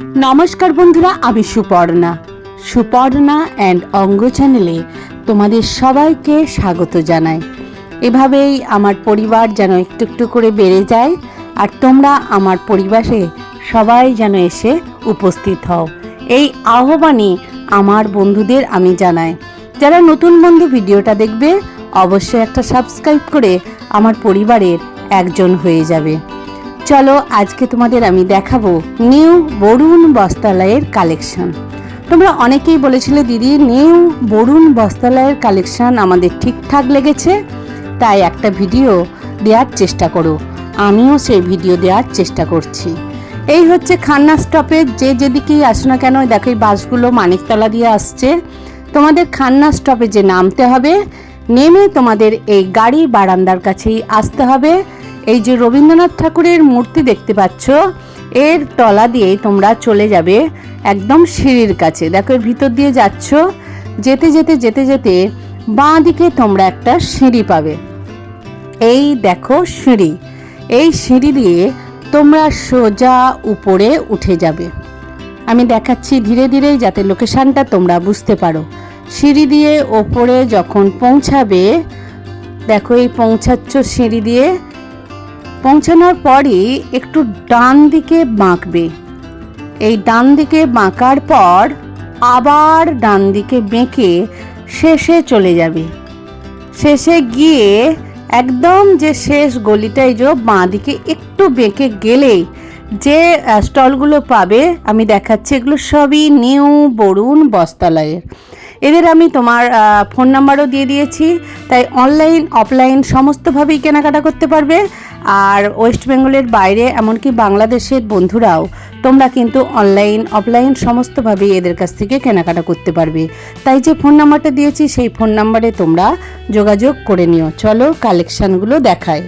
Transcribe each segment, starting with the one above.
নমস্কার বন্ধুরা, আমি সুপর্ণা অ্যান্ড অঙ্গ চ্যানেলে তোমাদের সবাইকে স্বাগত জানাই। এভাবেই আমার পরিবার যেন একটু একটু করে বেড়ে যায়, আর তোমরা আমার পরিবারে সবাই যেন এসে উপস্থিত হও, এই আহ্বানই আমার বন্ধুদের আমি জানাই। যারা নতুন বন্ধু ভিডিওটা দেখবে, অবশ্যই একটা সাবস্ক্রাইব করে আমার পরিবারের একজন হয়ে যাবে। চলো, আজকে তোমাদের আমি দেখাবো নিউ বরুণ বস্ত্রালয়ের কালেকশন। তোমরা অনেকেই বলেছিলে, দিদি নিউ বরুণ বস্ত্রালয়ের কালেকশন আমাদের ঠিকঠাক লেগেছে, তাই একটা ভিডিও দেওয়ার চেষ্টা করো। আমিও সেই ভিডিও দেওয়ার চেষ্টা করছি। এই হচ্ছে খান্না স্টপের, যেদিকেই আসো না কেন, দেখো এই বাসগুলো মানিকতলা দিয়ে আসছে। তোমাদের খান্না স্টপে যে নামতে হবে, নেমে তোমাদের এই গাড়ি বারান্দার কাছেই আসতে হবে। এই যে রবীন্দ্রনাথ ঠাকুরের মূর্তি দেখতে পাচ্ছ, এর তলা দিয়ে তোমরা চলে যাবে একদম সিঁড়ির কাছে। দেখো এর ভিতর দিয়ে যাচ্ছ, যেতে যেতে যেতে যেতে বাঁ দিকে তোমরা একটা সিঁড়ি পাবে। এই দেখো সিঁড়ি, এই সিঁড়ি দিয়ে তোমরা সোজা উপরে উঠে যাবে। আমি দেখাচ্ছি ধীরে ধীরে, যাতে লোকেশানটা তোমরা বুঝতে পারো। সিঁড়ি দিয়ে ওপরে যখন পৌঁছাবে, দেখো এই পৌঁছাচ্ছ সিঁড়ি দিয়ে, পৌঁছানোর পরই একটু ডান দিকে বাঁকবে। এই ডান দিকে বাঁকার পর আবার ডান দিকে বেঁকে শেষে চলে যাবে। শেষে গিয়ে একদম যে শেষ গলিটা, এই যে বাঁ দিকে একটু বেঁকে গেলেই যে স্টলগুলো পাবে আমি দেখাচ্ছি, এগুলো সবই নিউ বরুণ বস্ত্রালয়ের। এদের আমি তোমার ফোন নাম্বারও দিয়ে দিয়েছি, তাই অনলাইন অফলাইন সমস্তভাবেই কেনাকাটা করতে পারবে। আর ওয়েস্ট বেঙ্গলের বাইরে, এমনকি বাংলাদেশের বন্ধুরাও তোমরা কিন্তু অনলাইন অফলাইন সমস্তভাবেই এদের কাছ থেকে কেনাকাটা করতে পারবে। তাই যে ফোন নাম্বারটা দিয়েছি, সেই ফোন নাম্বারে তোমরা যোগাযোগ করে নিও। চলো কালেকশানগুলো দেখায়।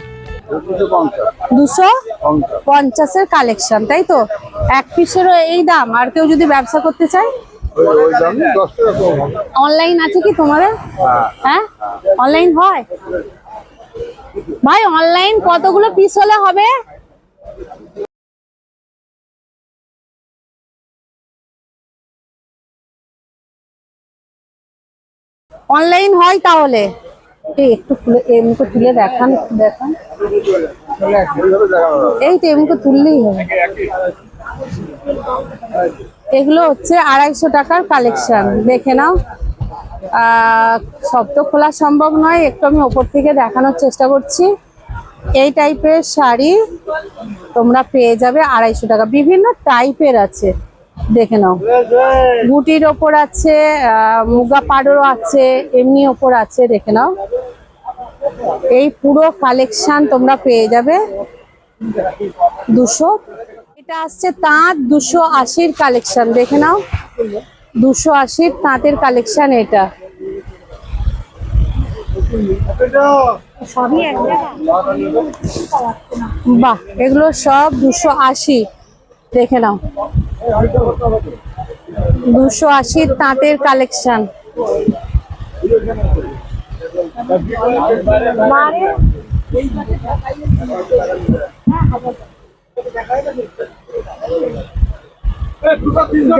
250-এর কালেকশন, তাই তো? এক পিসেরও এই দাম। আর কেউ যদি ব্যবসা করতে চায়, অনলাইন আছে কি তোমাদের? হ্যাঁ, অনলাইন হয় ভাই। অনলাইন কতগুলো পিস হলে হবে? অনলাইন হয় তাহলে একটু এমনি তুলে দেখান। এই তো এমনি তুললেই হবে। এগুলো হচ্ছে 250 টাকার কালেকশন, দেখে নাও। সব তো খোলা সম্ভব নয়, একটু আমি ওপর থেকে দেখানোর চেষ্টা করছি। এই টাইপের শাড়ি তোমরা পেয়ে যাবে 250 টাকা। বিভিন্ন টাইপের আছে, দেখে নাও। বুটির ওপর আছে, মুগা পাড়ও আছে, এমনি ওপর আছে, দেখে নাও। এই পুরো কালেকশন তোমরা পেয়ে যাবে 200। এটা আসছে তাঁত, 280-র কালেকশন, দেখে নাও। 280-র তাঁতের কালেকশন এটা। বাহ, এগুলো সব 280, দেখে নাও। 280-র তাঁতের কালেকশন।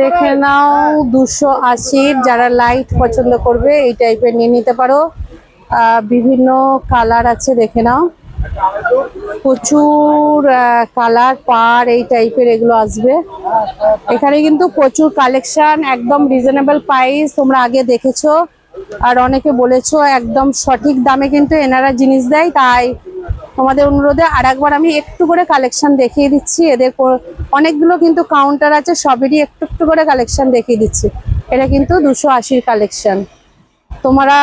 দেখে নাও 280-র। যারা লাইট পছন্দ করবে এই টাইপের নিয়ে নিতে পারো। বিভিন্ন কালার আছে, দেখে নাও। প্রচুর কালার পার এই টাইপের এগুলো আসবে। এখানে কিন্তু প্রচুর কালেকশন, একদম রিজনেবল প্রাইস। তোমরা আগে দেখেছো আর অনেকে বলেছো একদম সঠিক দামে কিন্তু এনারা জিনিস দেয়। তাই তোমাদের অনুরোধে আর একবার আমি একটু করে কালেকশন দেখিয়ে দিচ্ছি। এদের অনেকগুলো কিন্তু কাউন্টার আছে, সবেরই একটু একটু করে কালেকশন দেখিয়ে দিচ্ছি। এটা কিন্তু 280-র কালেকশন। তোমরা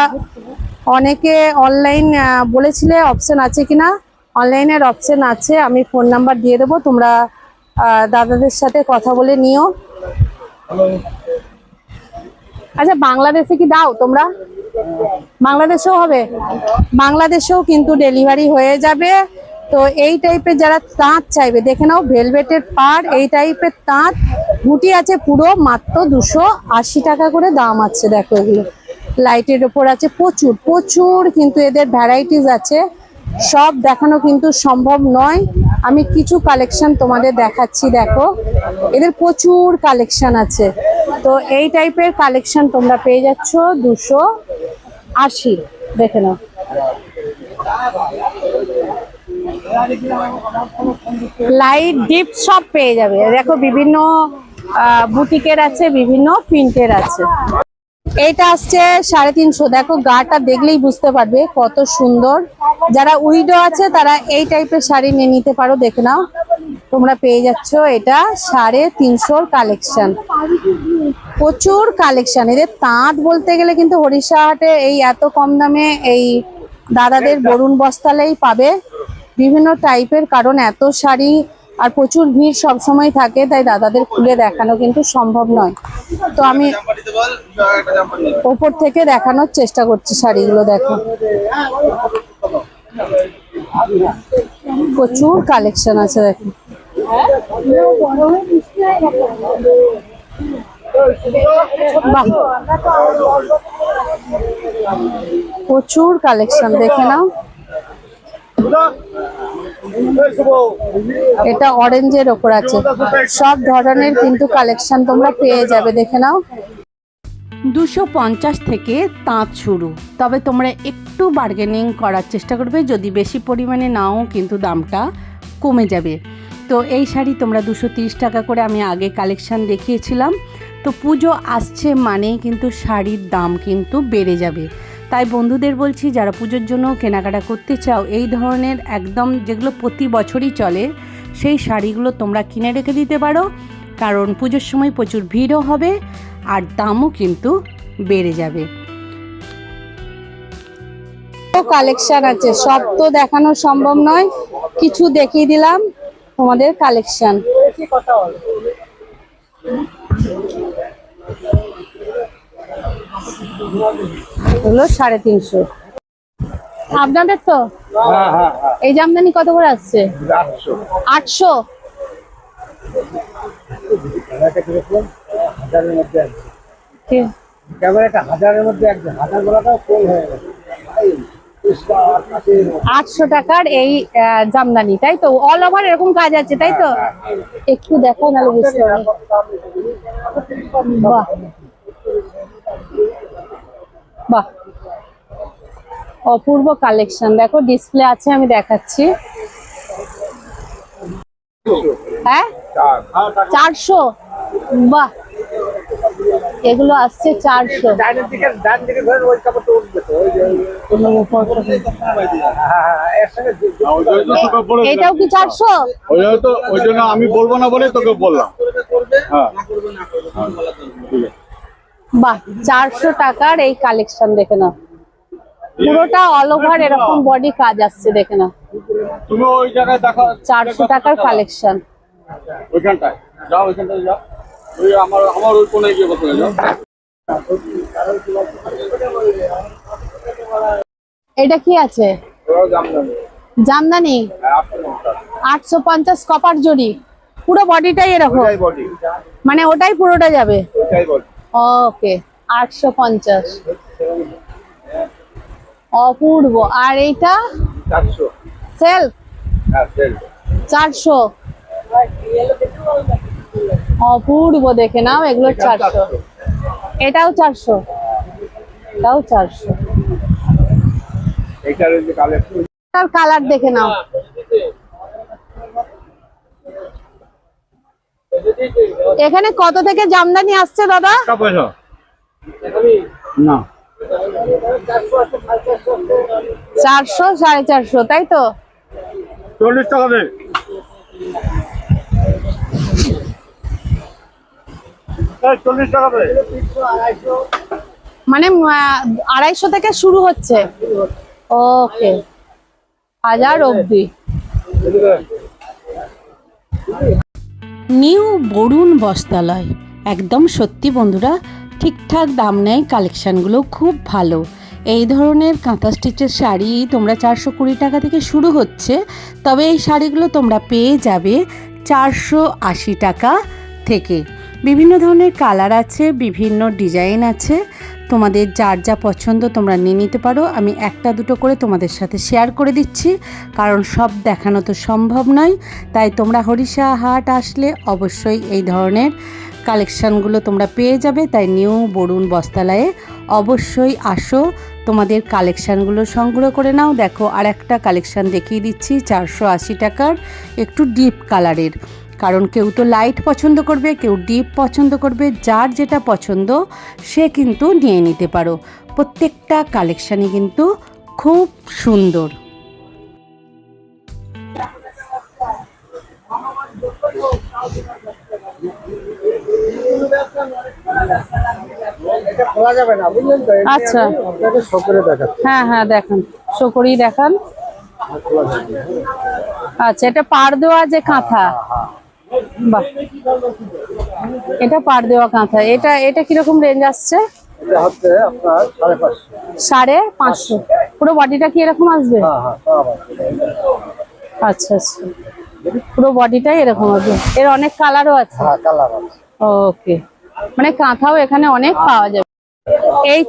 অনেকে অনলাইন বলেছিলে অপশন আছে কিনা, অনলাইনের অপশন আছে। আমি ফোন নাম্বার দিয়ে দেবো, তোমরা দাদাদের সাথে কথা বলে নিও। আচ্ছা, বাংলাদেশে কি দাও তোমরা? বাংলাদেশেও হবে, বাংলাদেশেও কিন্তু ডেলিভারি হয়ে যাবে। তো এই টাইপের যারা তাঁত চাইবে, দেখে নাও। ভেলভেটের পাড়, এই টাইপের তাঁত বুটি আছে পুরো, মাত্র 280 টাকা করে দাম আছে। দেখো এগুলো লাইটের ওপর আছে, প্রচুর প্রচুর কিন্তু এদের ভ্যারাইটিস আছে। সব দেখানো কিন্তু সম্ভব নয়, আমি কিছু কালেকশন তোমাদের দেখাচ্ছি। দেখো এদের প্রচুর কালেকশন আছে, তো এই টাইপের কালেকশন তোমরা পেয়ে যাচ্ছ 280। দেখে নাও, লাইট ডিপ সব পেয়ে যাবে। দেখো বিভিন্ন বুটিকের আছে, বিভিন্ন প্রিন্টের আছে। এইটা আসছে 350। দেখো গাটা দেখলেই বুঝতে পারবে কত সুন্দর। যারা উইডো আছে তারা এই টাইপের শাড়ি নিয়ে নিতে পারো। দেখে নাও, তোমরা পেয়ে যাচ্ছ এটা 350 কালেকশন। প্রচুর কালেকশন। এদের তাঁত বলতে গেলে কিন্তু হরিষাহাটে এই এত কম দামে এই দাদাদের বরুণ বস্ত্রালয়েই পাবে বিভিন্ন টাইপের, কারণ এত শাড়ি আর প্রচুর ভিড় সব সময় থাকে, তাই দাদাদের খুলে দেখানো কিন্তু সম্ভব নয়। তো আমি ওপর থেকে দেখানোর চেষ্টা করছি শাড়িগুলো। দেখো প্রচুর কালেকশন আছে। দেখো বাহ, প্রচুর কালেকশন। দেখে নাও, এটা অরেঞ্জের ওপর আছে। সব ধরনের কিন্তু কালেকশন তোমরা পেয়ে যাবে। দেখে নাও, 250 থেকে তাঁত শুরু, তবে তোমরা একটু বার্গেনিং করার চেষ্টা করবে। যদি বেশি পরিমাণে নাও কিন্তু দামটা কমে যাবে। তো এই শাড়ি তোমরা 230 টাকা করে আমি আগে কালেকশন দেখিয়েছিলাম। তো পুজো আসছে মানেই কিন্তু শাড়ির দাম কিন্তু বেড়ে যাবে। তাই বন্ধুদের বলছি, যারা পুজোর জন্য কেনাকাটা করতে চাও, এই ধরনের একদম যেগুলো প্রতি বছরই চলে সেই শাড়িগুলো তোমরা কিনে রেখে দিতে পারো, কারণ পুজোর সময় প্রচুর ভিড়ও হবে আর দামও কিন্তু বেড়ে যাবে। কালেকশন আছে, সব তো দেখানো সম্ভব নয়, কিছু দেখিয়ে দিলাম তোমাদের কালেকশন। এগুলো 350 আপনাদের তো। এই জামদানি কত করে আসছে? 800। ক্যামেরাটা 1000-এর মধ্যে একদম 1000 বলাটাও ফুল হয়ে গেছে। 800 টাকার এই জামদানি, তাই তো? অল ওভার এরকম কাজ আছে, তাই তো? একটু দেখাই নাহলে বুঝতে পারবে। বাহ বাহ, অপূর্ব কালেকশন। দেখো ডিসপ্লে আছে, আমি দেখাচ্ছি। হ্যাঁ 400। বাহ, এগুলো আসছে 400। এটাও কি 400? ওই জন্য আমি বলবো না বলে তোকে বললাম। বাহ, 400 টাকার এই কালেকশন দেখে নাও, পুরোটা অল ওভার এরকম বডি কাজ আসছে। দেখে নাও, তুমি ওই জায়গায় দেখো 400 টাকার কালেকশন। ওইখানটায় যাও, ওইখানটায় যাও, ওই আমার ওই কোণে গিয়ে বসে যাও। এটা কি আছে? জামদানি 850 কপার জড়ি, পুরো বডিটাই এরকম, মানে ওটাই পুরোটা যাবে। ওকে, 850, অপূর্ব। আর এইটা 400 সেলফ, হ্যাঁ সেল 400, অপূর্ব। দেখে নাও, এগুলো 400। এটাও 400, এটাও 400। এইটার যে কালেকশন, তার কালার দেখে নাও। এখানে কত থেকে জামদানি আসছে দাদা? না 400, 450, তাই তো? 40 টাকা দে। মানে 250 থেকে শুরু হচ্ছে। ওকে, 1000 অবধি। নিউ বরুণ বস্ত্রালয়, একদম সত্যি বন্ধুরা, ঠিকঠাক দাম নেয়, কালেকশানগুলো খুব ভালো। এই ধরনের কাঁথা স্টিচের শাড়ি তোমরা 420 টাকা থেকে শুরু হচ্ছে, তবে এই শাড়িগুলো তোমরা পেয়ে যাবে 480 টাকা থেকে। বিভিন্ন ধরনের কালার আছে, বিভিন্ন ডিজাইন আছে, তোমাদের যার যা পছন্দ তোমরা নিয়ে নিতে পারো। আমি একটা দুটো করে তোমাদের সাথে শেয়ার করে দিচ্ছি, কারণ সব দেখানো তো সম্ভব নয়। তাই তোমরা হরিষা হাট আসলে অবশ্যই এই ধরনের কালেকশানগুলো তোমরা পেয়ে যাবে। তাই নিউ বরুণ বস্ত্রালয়ে অবশ্যই আসো, তোমাদের কালেকশানগুলো সংগ্রহ করে নাও। দেখো আর একটা কালেকশান দেখিয়ে দিচ্ছি 480 টাকার, একটু ডিপ কালারের, কারণ কেউ তো লাইট পছন্দ করবে, কেউ ডিপ পছন্দ করবে, যার যেটা পছন্দ সে কিন্তু নিয়ে নিতে পারো। প্রত্যেকটা কালেকশানই কিন্তু খুব সুন্দর। আচ্ছা, হ্যাঁ হ্যাঁ দেখান, শো করেই দেখান। আচ্ছা, এটা পাড় দেওয়া যে কাঁথা, বাহ, এটা পাড় দেওয়া কাঁথা। এটা এটা কিরকম রেঞ্জ আসছে? এটা হচ্ছে আপনার 550। 550। পুরো বডিটা কি এরকম আসবে? আচ্ছা আচ্ছা, পুরো বডিটাই এরকম আসবে। এর অনেক কালারও আছে। ওকে, মানে কাঁথাও এখানে অনেক পাওয়া যাবে। এই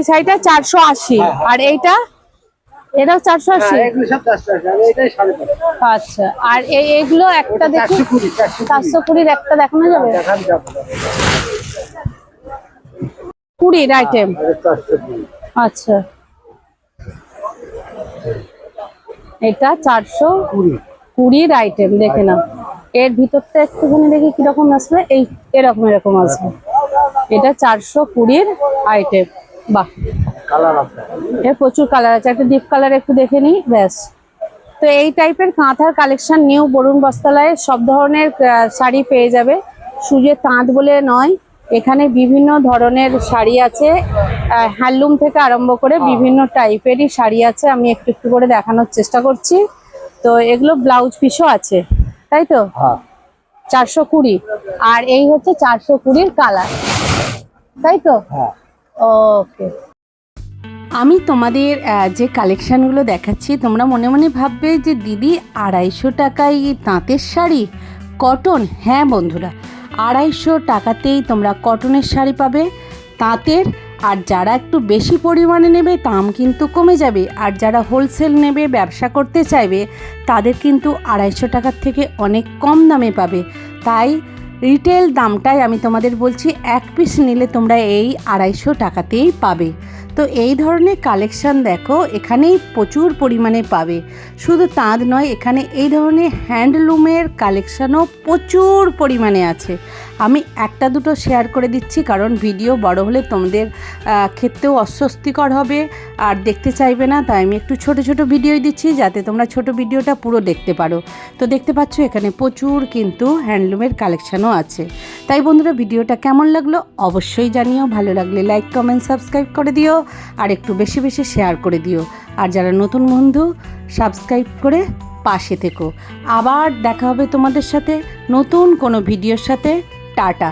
শাড়িটা 480, আর এইটা এটাও 480। আচ্ছা, আর এইগুলো একটা দেখি 420 একটা দেখানো যাবে? 20 আইটেম। আচ্ছা, এটা 420 আইটেম। দেখে না, এর ভিতরটা একটুখানি দেখি কিরকম আসবে। এই এরকম এরকম আসবে। এটা 420 আইটেম। বাহ, এর প্রচুর কালার আছে। একটা ডিপ কালার একটু দেখে নিই, ব্যাস। তো এই টাইপের কাঁথার কালেকশন নিউ বরুণ বস্ত্রালয়ে সব ধরনের শাড়ি পেয়ে যাবে। সুজে তাঁত বলে নয়, এখানে বিভিন্ন ধরনের শাড়ি আছে, হ্যান্ডলুম থেকে আরম্ভ করে বিভিন্ন টাইপেরই শাড়ি আছে। আমি একটু একটু করে দেখানোর চেষ্টা করছি। তো এগুলো ব্লাউজ পিসও আছে, তাই তো? 420, আর এই হচ্ছে 420 কালার, তাই তো? ওকে, আমি তোমাদের যে কালেকশানগুলো দেখাচ্ছি, তোমরা মনে মনে ভাববে যে দিদি 250 টাকায় তাঁতের শাড়ি, কটন। হ্যাঁ বন্ধুরা, 250 টাকাতেই তোমরা কটনের শাড়ি পাবে, তাঁতের। আর যারা একটু বেশি পরিমাণে নেবে দাম কিন্তু কমে যাবে, আর যারা হোলসেল নেবে, ব্যবসা করতে চাইবে, তাদের কিন্তু 250 টাকার থেকে অনেক কম দামে পাবে। তাই রিটেল দামটাই আমি তোমাদের বলছি, এক পিস নিলে তোমরা এই 250 টাকাতেই পাবে। তো এই ধরনের কালেকশান দেখো এখানেই প্রচুর পরিমাণে পাবে। শুধু তাঁত নয়, এখানে এই ধরনের হ্যান্ডলুমের কালেকশানও প্রচুর পরিমাণে আছে। আমি একটা দুটো শেয়ার করে দিচ্ছি, কারণ ভিডিও বড় হলে তোমাদের ক্ষেত্রেও অস্বস্তিকর হবে আর দেখতে চাইবে না। তাই আমি একটু ছোট ছোট ভিডিওই দিচ্ছি, যাতে তোমরা ছোট ভিডিওটা পুরো দেখতে পারো। তো দেখতে পাচ্ছ এখানে প্রচুর কিন্তু হ্যান্ডলুমের কালেকশানও আছে। তাই বন্ধুরা, ভিডিওটা কেমন লাগলো অবশ্যই জানিও। ভালো লাগলে লাইক, কমেন্ট, সাবস্ক্রাইব করে দিও, আর একটু বেশি বেশি শেয়ার করে দিও। আর যারা নতুন বন্ধু, সাবস্ক্রাইব করে পাশে থেকো। আবার দেখা হবে তোমাদের সাথে নতুন কোনো ভিডিওর সাথে। টাটা।